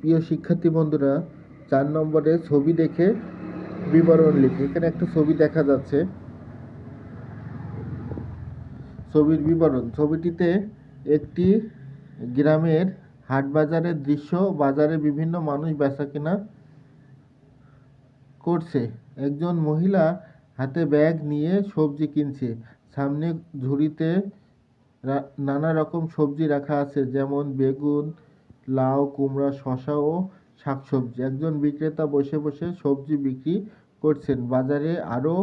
প্রিয় শিক্ষার্থী বন্ধুরা, 4 নম্বরে ছবি দেখে বিবরণ লিখি। এখানে একটা ছবি দেখা যাচ্ছে। ছবির বিবরণ। ছবিটিতে একটি গ্রামের হাট বাজারের দৃশ্য। বাজারে বিভিন্ন মানুষ বেচাকেনা করছে। একজন মহিলা হাতে ব্যাগ নিয়ে সবজি কিনছে। সামনে ঝুড়িতে নানা রকম সবজি রাখা আছে, যেমন বেগুন, লাউ, কুমড়া, শসা ও শাকসবজি। একজন বিক্রেতা বসে বসে সবজি বিক্রি করছেন। বাজারে আরও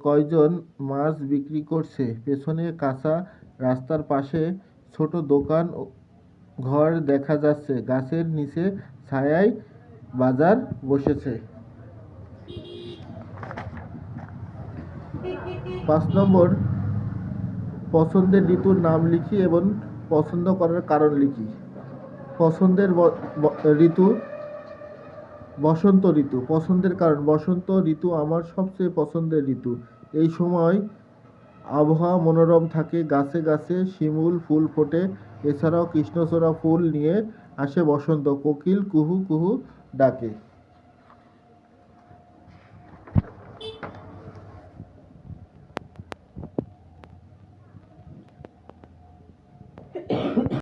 কয়জন মাছ বিক্রি করছে। পেছনে কাঁচা রাস্তার পাশে ছোট দোকান ঘর দেখা যাচ্ছে। গাছের নিচে ছায়ায় বাজার বসেছে। 5 নম্বর, পছন্দের ঋতুর নাম লিখি এবং পছন্দ করার কারণ লিখি। পছন্দের ঋতু বসন্ত ঋতু। পছন্দের কারণ: বসন্ত ঋতু আমার সবচেয়ে পছন্দের ঋতু। এই সময় আবহাওয়া মনোরম থাকে, গাছে গাছে শিমুল ফুল ফোটে। এছাড়াও কৃষ্ণচূড়া ফুল নিয়ে আসে বসন্ত। কোকিল কুহু কুহু ডাকে।